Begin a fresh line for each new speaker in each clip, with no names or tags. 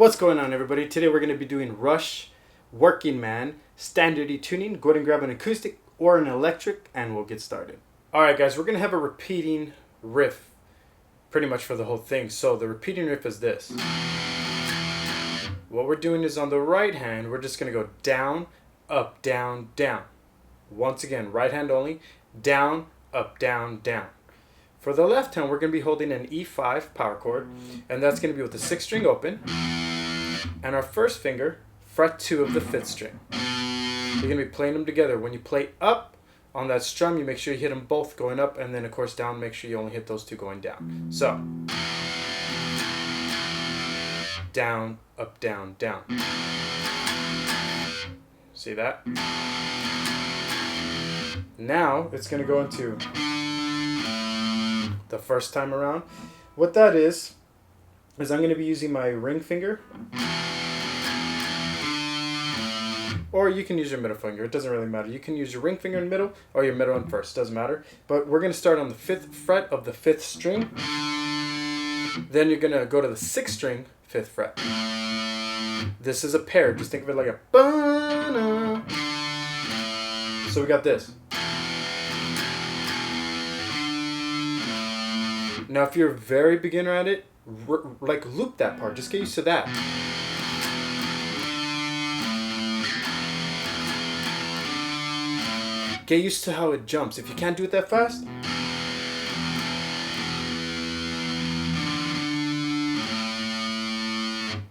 What's going on, everybody? Today we're going to be doing Rush, Working Man, Standard E tuning. Go ahead and grab an acoustic or an electric and we'll get started. Alright guys, we're going to have a repeating riff pretty much for the whole thing. So the repeating riff is this. What we're doing is on the right hand, we're just going to go down, up, down, down. Once again, right hand only, down, up, down, down. For the left hand, we're going to be holding an E5 power chord, and that's going to be with the 6th string open, and our first finger, fret 2 of the 5th string. You're going to be playing them together. When you play up on that strum, you make sure you hit them both going up, and then of course down, make sure you only hit those two going down. So, down, up, down, down. See that? Now, it's going to go into the first time around. What that is I'm going to be using my ring finger, or you can use your middle finger. It doesn't really matter. You can use your ring finger in the middle or your middle and first. Doesn't matter. But we're going to start on the 5th fret of the 5th string. Then you're going to go to the 6th string, 5th fret. This is a pair. Just think of it like a ba-na. So we got this. Now, if you're a very beginner at it, like loop that part. Just get used to that. Get used to how it jumps. If you can't do it that fast,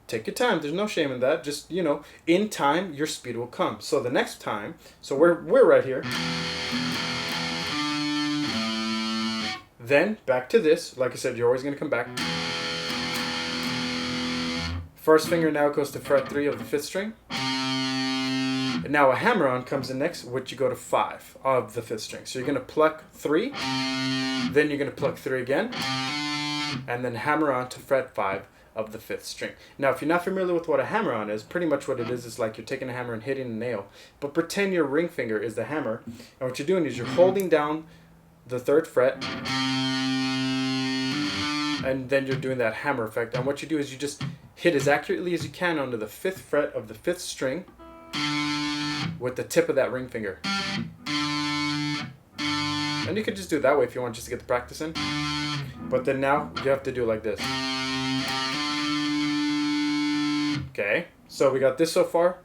take your time. There's no shame in that. Just, in time, your speed will come. So the next time, so we're right here. Then, back to this. Like I said, you're always going to come back. First finger now goes to fret 3 of the 5th string. And now a hammer-on comes in next, which you go to 5 of the 5th string. So you're going to pluck 3. Then you're going to pluck 3 again. And then hammer on to fret 5 of the 5th string. Now, if you're not familiar with what a hammer-on is, pretty much what it is like you're taking a hammer and hitting a nail. But pretend your ring finger is the hammer. And what you're doing is you're holding down the 3rd fret, and then you're doing that hammer effect. And what you do is you just hit as accurately as you can onto the 5th fret of the 5th string with the tip of that ring finger. And you could just do it that way if you want, just to get the practice in. But then now you have to do it like this. Okay, so we got this so far.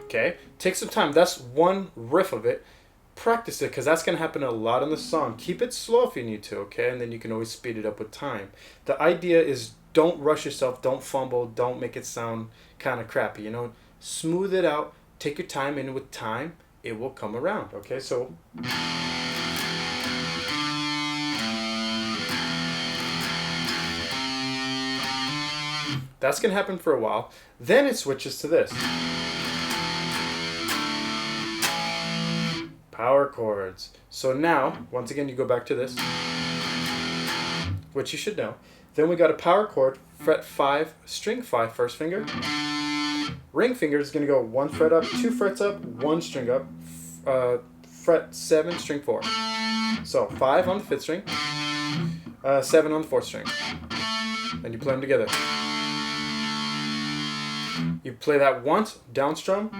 Okay, take some time. That's one riff of it. Practice it, because that's going to happen a lot in the song. Keep it slow if you need to, okay? And then you can always speed it up with time. The idea is don't rush yourself, don't fumble, don't make it sound kind of crappy, Smooth it out, take your time, and with time, it will come around, okay? So that's going to happen for a while. Then it switches to this. Power chords. So now, once again, you go back to this, which you should know. Then we got a power chord, fret 5, string 5, first finger. Ring finger is going to go 1 fret up, 2 frets up, 1 string up, fret 7, string 4. So 5 on the 5th string, 7 on the 4th string. And you play them together. You play that once, down strum.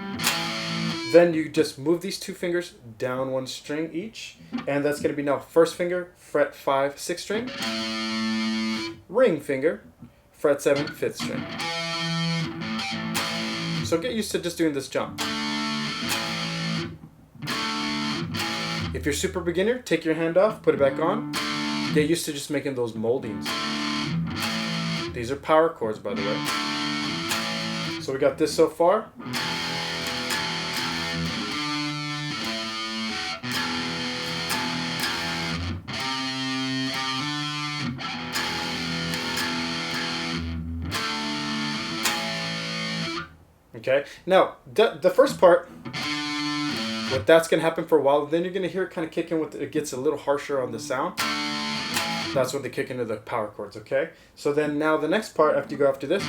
Then you just move these 2 fingers down 1 string each. And that's going to be now first finger, fret 5, 6th string. Ring finger, fret 7, 5th string. So get used to just doing this jump. If you're super beginner, take your hand off, put it back on. Get used to just making those moldings. These are power chords, by the way. So we got this so far. Okay, now the first part, that's going to happen for a while. Then you're going to hear it kind of kick in with, it gets a little harsher on the sound. That's when they kick into the power chords, okay? So then now the next part, after you go after this,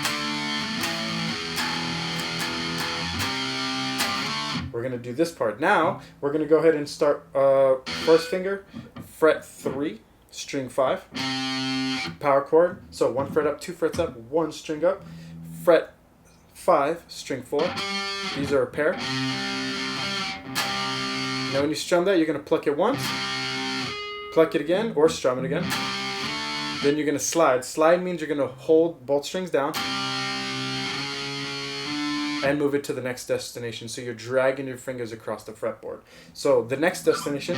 we're going going to do this part. Now, we're going to go ahead and start first finger, fret 3, string 5, power chord. So 1 fret up, 2 frets up, 1 string up, fret 5, string 4. These are a pair. Now when you strum that, you're going to pluck it once, pluck it again, or strum it again. Then you're going to slide. Slide means you're going to hold both strings down and move it to the next destination. So you're dragging your fingers across the fretboard. So the next destination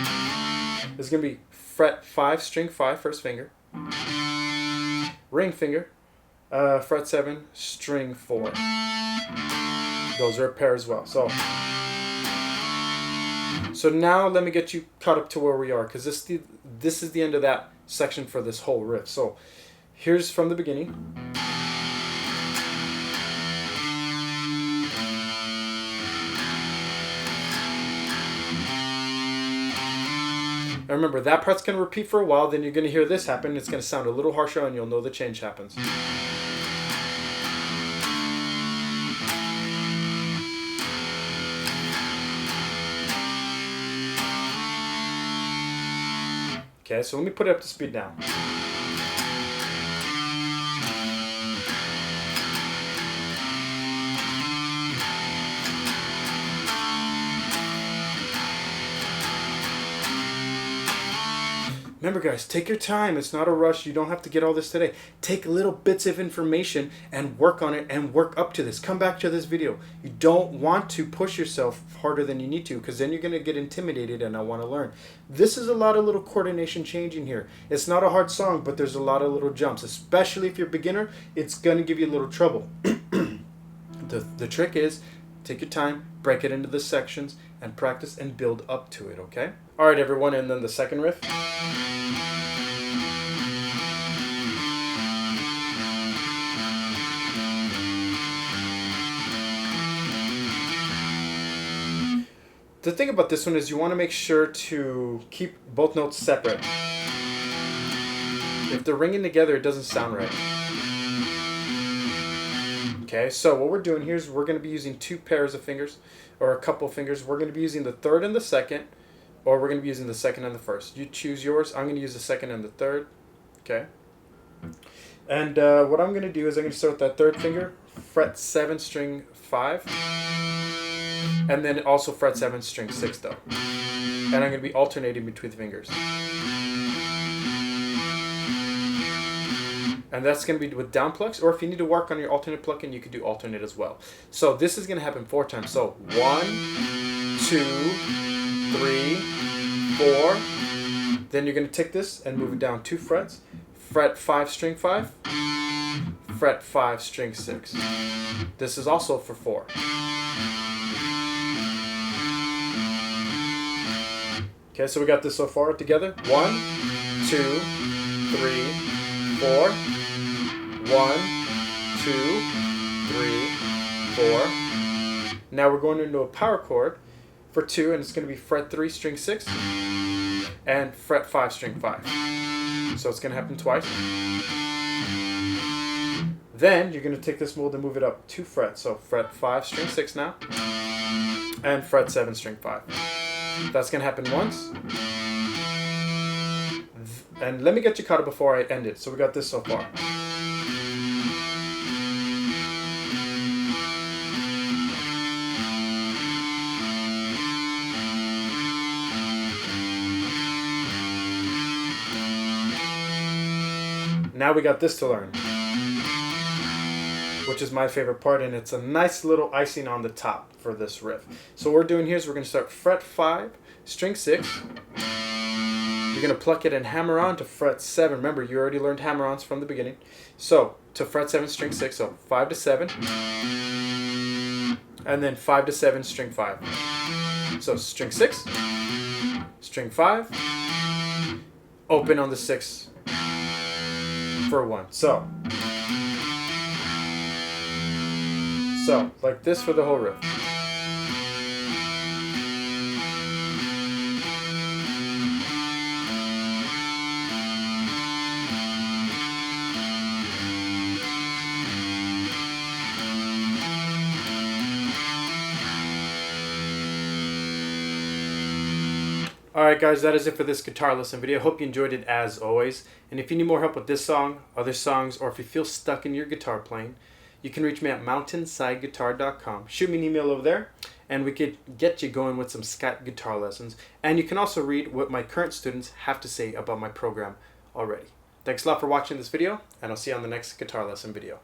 is going to be fret 5, string 5, first finger, ring finger, fret 7, string 4. Those are a pair as well. So now let me get you caught up to where we are, because this is the end of that section for this whole riff. So here's from the beginning. And remember, that part's going to repeat for a while, then you're going to hear this happen. It's going to sound a little harsher, and you'll know the change happens. Okay, so let me put it up to speed now. Remember guys, take your time. It's not a rush. You don't have to get all this today. Take little bits of information and work on it and work up to this. Come back to this video. You don't want to push yourself harder than you need to, because then you're going to get intimidated and not want to learn. This is a lot of little coordination changing here. It's not a hard song, but there's a lot of little jumps. Especially if you're a beginner, it's going to give you a little trouble. The trick is, take your time, break it into the sections, and practice and build up to it, okay? All right, everyone, and then the second riff. The thing about this one is you want to make sure to keep both notes separate. If they're ringing together, it doesn't sound right. Okay, so what we're doing here is we're going to be using 2 pairs of fingers, or a couple of fingers. We're going to be using the 3rd and the 2nd, or we're going to be using the 2nd and the 1st. You choose yours. I'm going to use the 2nd and the 3rd. Okay. And what I'm going to do is I'm going to start with that 3rd finger, fret 7, string 5. And then also fret 7, string 6 though. And I'm going to be alternating between the fingers. And that's going to be with down plucks, or if you need to work on your alternate plucking, you could do alternate as well. So this is going to happen 4 times. So 1, 2, 3, 4. Then you're going to take this and move it down 2 frets. Fret 5, string 5. Fret 5, string 6. This is also for 4. Okay, so we got this so far together. 1, 2, 3, 4. 1, 2, 3, 4. Now we're going into a power chord for 2, and it's going to be fret 3, string 6, and fret 5, string 5. So it's going to happen twice. Then you're going to take this mold and move it up 2 frets. So fret 5, string 6 now, and fret 7, string 5. That's going to happen once. And let me get you caught up before I end it. So we got this so far. Now we got this to learn, which is my favorite part, and it's a nice little icing on the top for this riff. So what we're doing here is we're going to start fret 5, string 6. You're going to pluck it and hammer on to fret 7. Remember, you already learned hammer-ons from the beginning. So to fret 7, string 6, so 5 to 7. And then 5 to 7, string 5. So string 6, string 5, open on the 6 for 1. So like this for the whole riff. Alright guys, that is it for this guitar lesson video. Hope you enjoyed it as always. And if you need more help with this song, other songs, or if you feel stuck in your guitar playing, you can reach me at mountainsideguitar.com. Shoot me an email over there and we could get you going with some scat guitar lessons. And you can also read what my current students have to say about my program already. Thanks a lot for watching this video, and I'll see you on the next guitar lesson video.